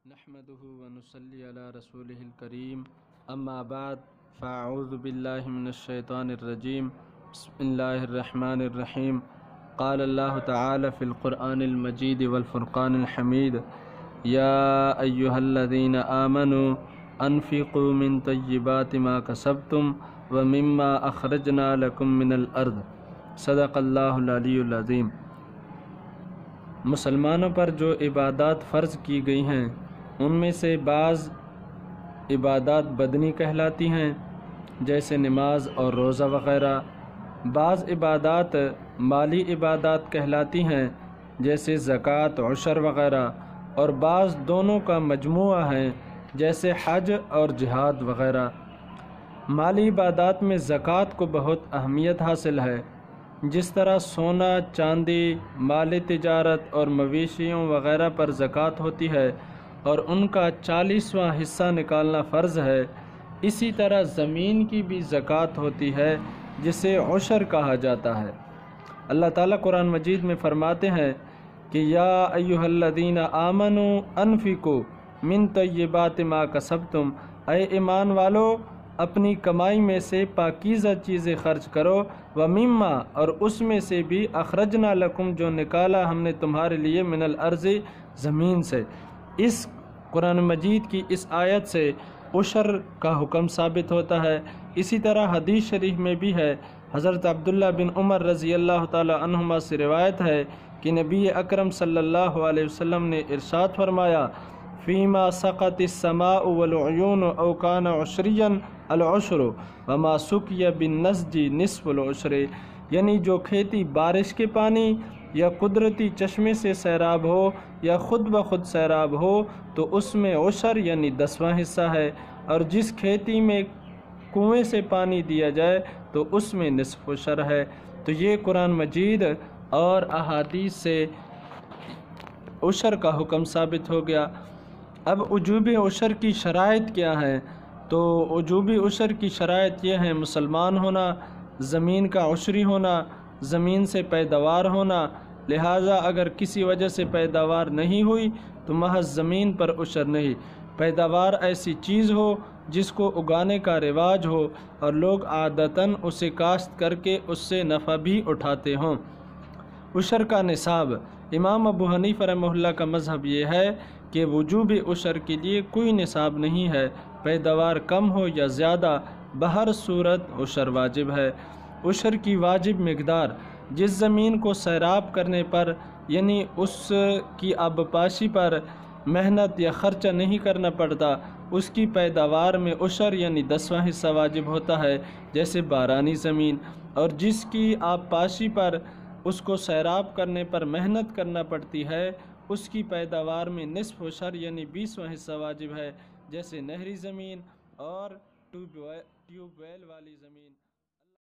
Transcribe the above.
نحمده ونصلي على رسوله الكريم اما بعد فاعوذ بالله من الشيطان الرجيم بسم الله الرحمن الرحيم قال الله تعالى في القرآن المجيد والفرقان الحميد يا أيها الذين آمنوا أنفقوا من طيبات ما كسبتم ومما أخرجنا لكم من الأرض صدق اللہ العلی العظیم۔ مسلمانوں پر جو عبادات فرض کی گئی ہیں ان میں سے بعض عبادات بدنی کہلاتی ہیں جیسے نماز اور روزہ وغیرہ، بعض عبادات مالی عبادات کہلاتی ہیں جیسے زکوٰۃ، عشر وغیرہ، اور بعض دونوں کا مجموعہ ہیں جیسے حج اور جہاد وغیرہ۔ مالی عبادات میں زکوٰۃ کو بہت اہمیت حاصل ہے، جس طرح سونا، چاندی، مال تجارت اور مویشیوں وغیرہ پر زکوٰۃ ہوتی ہے اور ان کا 40واں حصہ نکالنا فرض ہے، اسی طرح زمین کی بھی زکوٰۃ ہوتی ہے جسے عشر کہا جاتا ہے۔ اللہ تعالیٰ قرآن مجید میں فرماتے ہیں کہ یا ایھا الذین آمنوا انفقوا من طیبات ما کسبتم، اے ایمان والو اپنی کمائی میں سے پاکیزہ چیزیں خرچ کرو، ومما، اور اس میں سے بھی اخرجنا لکم، جو نکالا ہم نے تمہارے لیے، من الارض، زمین سے۔ اس قرآن مجید کی اس آیت سے عشر کا حکم ثابت ہوتا ہے۔ اسی طرح حدیث شریف میں بھی ہے، حضرت عبداللہ بن عمر رضی اللہ تعالی عنہما سے روایت ہے کہ نبی اکرم صلی اللہ علیہ وسلم نے ارشاد فرمایا، فیما سقط السماء والعیون او کان عشریا العشر وما سقی بالنسج نصف العشر، یعنی جو کھیتی بارش کے پانی یا قدرتی چشمے سے سیراب ہو یا خود بخود سیراب ہو تو اس میں عشر یعنی 10واں حصہ ہے، اور جس کھیتی میں کنویں سے پانی دیا جائے تو اس میں نصف عشر ہے۔ تو یہ قرآن مجید اور احادیث سے عشر کا حکم ثابت ہو گیا۔ اب وجوب عشر کی شرائط کیا ہیں؟ تو وجوب عشر کی شرائط یہ ہیں: مسلمان ہونا، زمین کا عشری ہونا، زمین سے پیداوار ہونا، لہٰذا اگر کسی وجہ سے پیداوار نہیں ہوئی تو محض زمین پر عشر نہیں، پیداوار ایسی چیز ہو جس کو اگانے کا رواج ہو اور لوگ عادتاً اسے کاشت کر کے اس سے نفع بھی اٹھاتے ہوں۔ عشر کا نصاب: امام ابو حنیفہ رحمہ اللہ کا مذہب یہ ہے کہ وجوب عشر کے لیے کوئی نصاب نہیں ہے، پیداوار کم ہو یا زیادہ، بہر صورت عشر واجب ہے۔ عشر کی واجب مقدار: جس زمین کو سیراب کرنے پر یعنی اس کی آبپاشی پر محنت یا خرچہ نہیں کرنا پڑتا، اس کی پیداوار میں عشر یعنی 10واں حصہ واجب ہوتا ہے، جیسے بارانی زمین، اور جس کی آبپاشی پر اس کو سیراب کرنے پر محنت کرنا پڑتی ہے، اس کی پیداوار میں نصف عشر یعنی 20واں حصہ واجب ہے، جیسے نہری زمین اور ٹیوب ویل والی زمین۔